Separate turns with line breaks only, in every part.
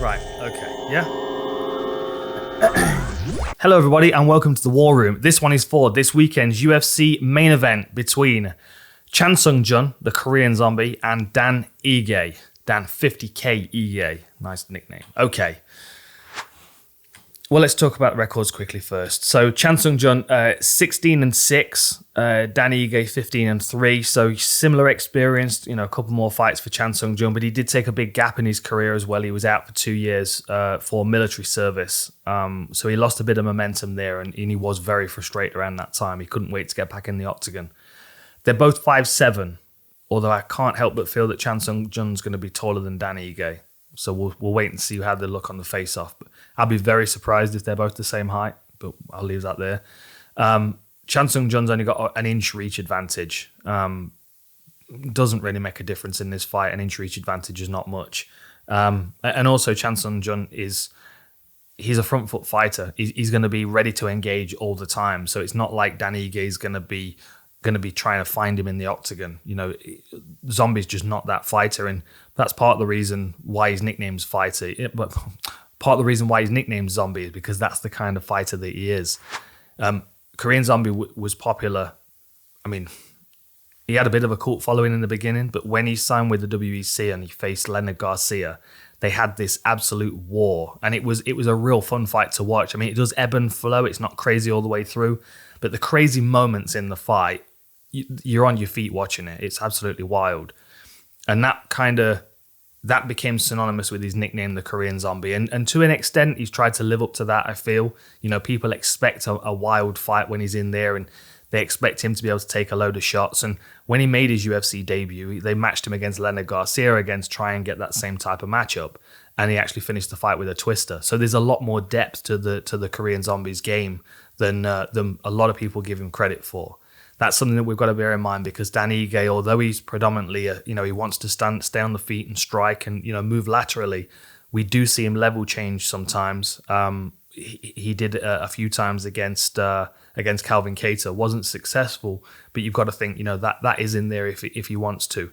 Right, okay, yeah. Hello, everybody, and welcome to the War Room. This one is for this weekend's UFC main event between Chan Sung-jun, the Korean zombie, and Dan Ige. Dan 50K Ige. Nice nickname. Okay. Well, let's talk about the records quickly first. So Chan Sung-jun, 16-6, Dan Ige 15-3. So similar experience, a couple more fights for Chan Sung-jun, but he did take a big gap in his career as well. He was out for 2 years for military service. So he lost a bit of momentum there, and he was very frustrated around that time. He couldn't wait to get back in the octagon. They're both 5'7", although I can't help but feel that Chan Sung-jun's going to be taller than Dan Ige. So we'll wait and see how they look on the face-off. But I'll be very surprised if they're both the same height, but I'll leave that there. Chan Sung-jun's only got an inch reach advantage. Doesn't really make a difference in this fight. An inch reach advantage is not much. And also Chan Sung-jun he's a front foot fighter. He's going to be ready to engage all the time. So it's not like Dan Ige is going to be trying to find him in the octagon. Zombie's just not that fighter, and that's part of the reason why his nickname's Fighter. But part of the reason why his nickname's Zombie is because that's the kind of fighter that he is. Korean Zombie was popular. I mean, he had a bit of a cult following in the beginning, but when he signed with the WEC and he faced Leonard Garcia, they had this absolute war, and it was a real fun fight to watch. I mean, it does ebb and flow. It's not crazy all the way through, but the crazy moments in the fight, you're on your feet watching it. It's absolutely wild. And that became synonymous with his nickname, the Korean Zombie. And to an extent, he's tried to live up to that, I feel. People expect a wild fight when he's in there, and they expect him to be able to take a load of shots. And when he made his UFC debut, they matched him against Leonard Garcia against try and get that same type of matchup. And he actually finished the fight with a twister. So there's a lot more depth to the Korean Zombie's game than a lot of people give him credit for. That's something that we've got to bear in mind, because Dan Ige, although he's predominantly, he wants to stay on the feet and strike and, move laterally, we do see him level change sometimes. He did a few times against Calvin Kattar. Wasn't successful, but you've got to think, that is in there if he wants to.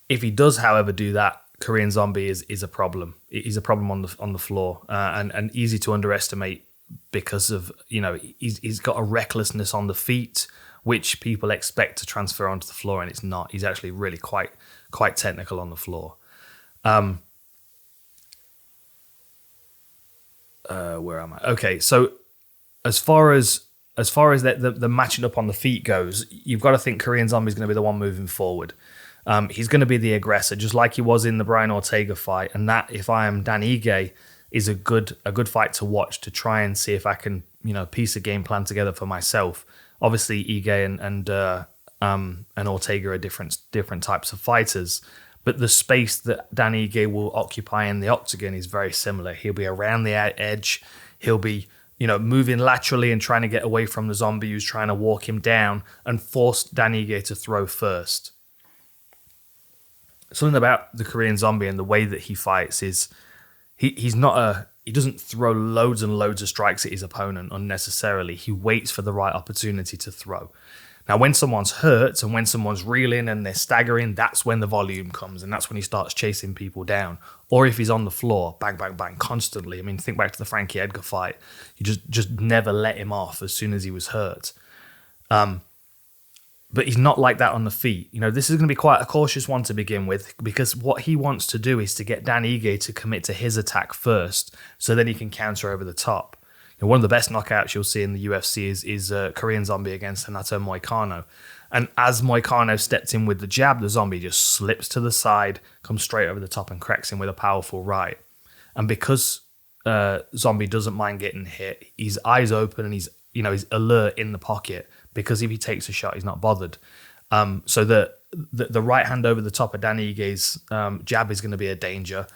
If he does, however, do that, Korean Zombie is a problem. He's a problem on the floor, and easy to underestimate, because of, he's got a recklessness on the feet, which people expect to transfer onto the floor, and it's not. He's actually really quite technical on the floor. Where am I? Okay, so as far as the matching up on the feet goes, you've got to think Korean Zombie is going to be the one moving forward. He's going to be the aggressor, just like he was in the Brian Ortega fight, and that, if I am Dan Ige, is a good fight to watch, to try and see if I can, piece a game plan together for myself. Obviously, Ige and Ortega are different types of fighters, but the space that Dan Ige will occupy in the octagon is very similar. He'll be around the edge. He'll be, moving laterally and trying to get away from the zombie who's trying to walk him down and force Dan Ige to throw first. Something about the Korean Zombie and the way that he fights is he doesn't throw loads and loads of strikes at his opponent unnecessarily. He waits for the right opportunity to throw. Now, when someone's hurt and when someone's reeling and they're staggering, that's when the volume comes, and that's when he starts chasing people down. Or if he's on the floor, bang, bang, bang, constantly. I mean, think back to the Frankie Edgar fight. You just never let him off as soon as he was hurt. But he's not like that on the feet. This is going to be quite a cautious one to begin with, because what he wants to do is to get Dan Ige to commit to his attack first, so then he can counter over the top. One of the best knockouts you'll see in the UFC is Korean Zombie against Renato Moicano. And as Moicano stepped in with the jab, the Zombie just slips to the side, comes straight over the top and cracks him with a powerful right. And because Zombie doesn't mind getting hit, his eyes open and he's alert in the pocket, because if he takes a shot, he's not bothered. So the right hand over the top of Dan Ige's jab is going to be a danger.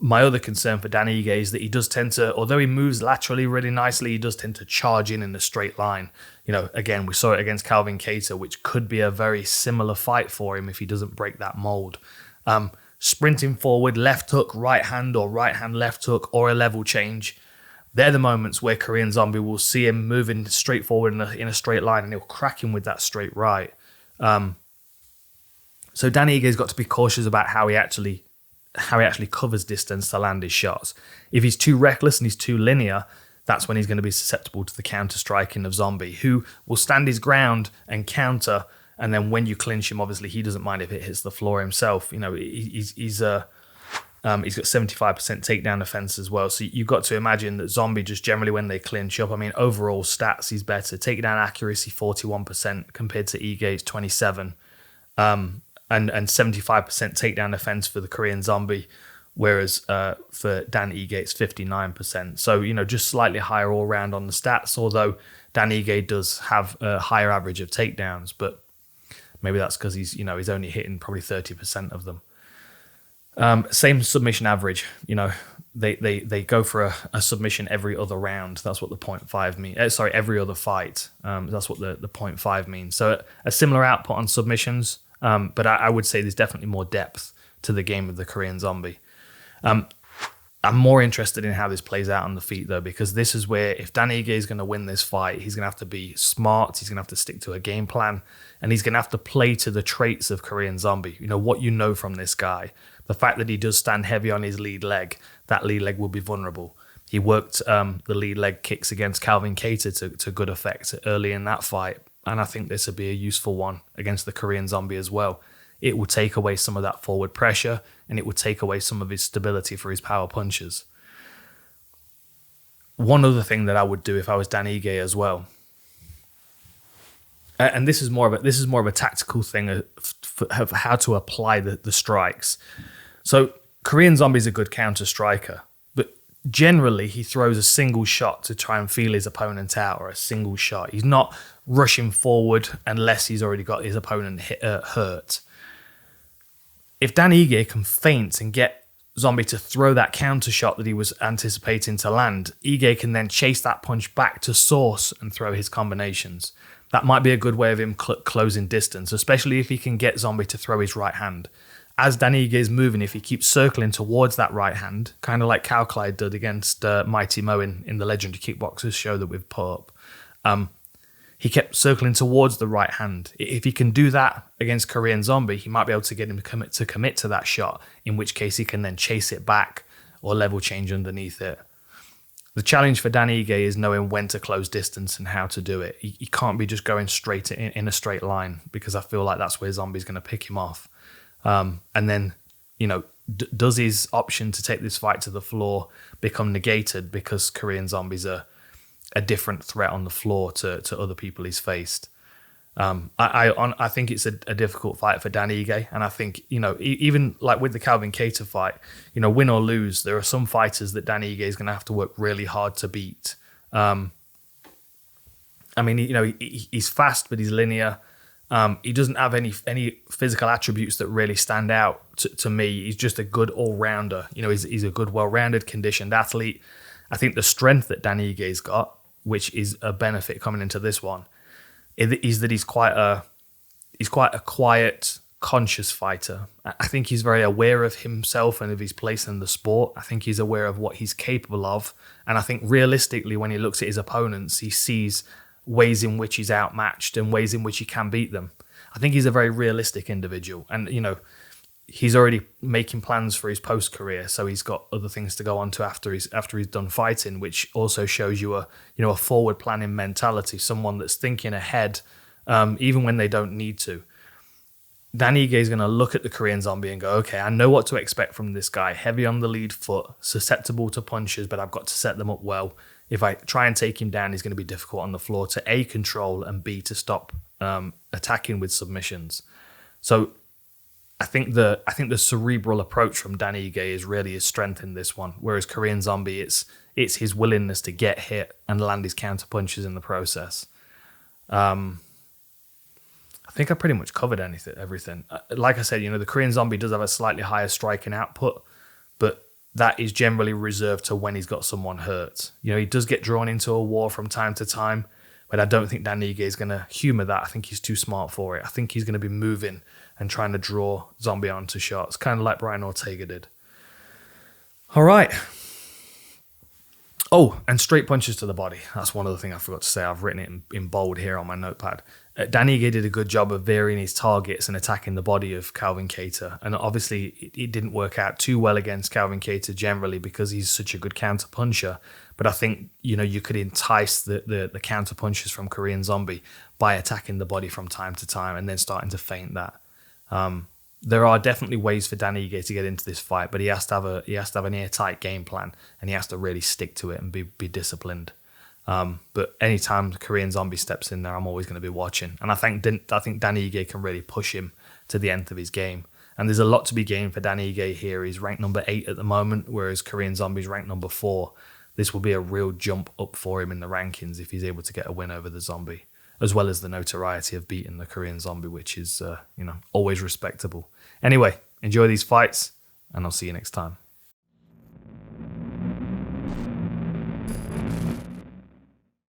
My other concern for Dan Ige is that he does tend to, although he moves laterally really nicely, he does tend to charge in a straight line. Again, we saw it against Calvin Kattar, which could be a very similar fight for him if he doesn't break that mold. Sprinting forward, left hook, right hand, or right hand, left hook, or a level change. They're the moments where Korean Zombie will see him moving straight forward in a straight line, and he'll crack him with that straight right. So Dan Ige's got to be cautious about how he actually how he actually covers distance to land his shots. If he's too reckless and he's too linear, that's when he's going to be susceptible to the counter striking of Zombie, who will stand his ground and counter. And then when you clinch him, obviously he doesn't mind if it hits the floor himself. You know, he's got 75% takedown defense as well. So you've got to imagine that Zombie, just generally when they clinch up, I mean, overall stats, he's better. Takedown accuracy, 41% compared to Ige's 27%. And 75% takedown defense for the Korean Zombie, whereas for Dan Ige, it's 59%. So, you know, just slightly higher all round on the stats, although Dan Ige does have a higher average of takedowns, but maybe that's because he's only hitting probably 30% of them. Same submission average, you know, they go for a submission every other round. That's what the 0.5 means. Every other fight. That's what the 0.5 means. So a similar output on submissions, but I would say there's definitely more depth to the game of the Korean Zombie. I'm more interested in how this plays out on the feet, though, because this is where if Dan Ige is going to win this fight, he's going to have to be smart, he's going to have to stick to a game plan, and he's going to have to play to the traits of Korean Zombie. You know, what you know from this guy. The fact that he does stand heavy on his lead leg, that lead leg will be vulnerable. He worked the lead leg kicks against Calvin Kattar to good effect early in that fight, and I think this would be a useful one against the Korean Zombie as well. It will take away some of that forward pressure, and it will take away some of his stability for his power punches. One other thing that I would do if I was Dan Ige as well, and this is more of a tactical thing of how to apply the strikes. So Korean Zombie's a good counter striker, but generally he throws a single shot to try and feel his opponent out, or a single shot. He's not rushing forward unless he's already got his opponent hurt. If Dan Ige can feint and get Zombie to throw that counter shot that he was anticipating to land, Ige can then chase that punch back to source and throw his combinations. That might be a good way of him closing distance, especially if he can get Zombie to throw his right hand. As Dan Ige is moving, if he keeps circling towards that right hand, kind of like Cal Clyde did against Mighty Mo in the Legendary Kickboxers show that we've put up, he kept circling towards the right hand. If he can do that against Korean Zombie, he might be able to get him to commit to that shot, in which case he can then chase it back or level change underneath it. The challenge for Dan Ige is knowing when to close distance and how to do it. He can't be just going straight in a straight line, because I feel like that's where Zombie's going to pick him off. And then, you know, does his option to take this fight to the floor become negated because Korean Zombie's a different threat on the floor to other people he's faced? I think it's a difficult fight for Dan Ige, and I think, you know, even like with the Calvin Kattar fight, you know, win or lose, there are some fighters that Dan Ige is going to have to work really hard to beat. I mean, you know, he's fast, but he's linear. He doesn't have any physical attributes that really stand out to me. He's just a good all-rounder. You know, he's a good, well-rounded, conditioned athlete. I think the strength that Dan Ige's got, which is a benefit coming into this one, is that he's quite a quiet, conscious fighter. I think he's very aware of himself and of his place in the sport. I think he's aware of what he's capable of. And I think realistically, when he looks at his opponents, he sees ways in which he's outmatched and ways in which he can beat them. I think he's a very realistic individual. And, you know, he's already making plans for his post-career, so he's got other things to go on to after he's done fighting, which also shows you a forward planning mentality, someone that's thinking ahead, even when they don't need to. Dan Ige is going to look at the Korean Zombie and go, okay, I know what to expect from this guy. Heavy on the lead foot, susceptible to punches, but I've got to set them up well. If I try and take him down, he's going to be difficult on the floor to A, control, and B, to stop attacking with submissions. So I think the cerebral approach from Dan Ige is really his strength in this one, whereas Korean Zombie, it's his willingness to get hit and land his counter punches in the process. I think I pretty much covered everything. Like I said, you know, the Korean Zombie does have a slightly higher striking output, but that is generally reserved to when he's got someone hurt. You know, he does get drawn into a war from time to time, but I don't think Dan Ige is going to humour that. I think he's too smart for it. I think he's going to be moving and trying to draw Zombie onto shots, kind of like Brian Ortega did. All right. Oh, and straight punches to the body. That's one other thing I forgot to say. I've written it in bold here on my notepad. Dan Ige did a good job of varying his targets and attacking the body of Calvin Kattar. And obviously, it didn't work out too well against Calvin Kattar generally because he's such a good counter puncher. But I think, you could entice the counter punches from Korean Zombie by attacking the body from time to time and then starting to feint that. There are definitely ways for Dan Ige to get into this fight, but he has to have an airtight game plan, and he has to really stick to it and be disciplined. But anytime the Korean Zombie steps in there, I'm always going to be watching. And I think Dan Ige can really push him to the end of his game. And there's a lot to be gained for Dan Ige here. He's ranked number 8 at the moment, whereas Korean Zombie's ranked number 4. This will be a real jump up for him in the rankings if he's able to get a win over the Zombie, as well as the notoriety of beating the Korean Zombie, which is, always respectable. Anyway, enjoy these fights, and I'll see you next time.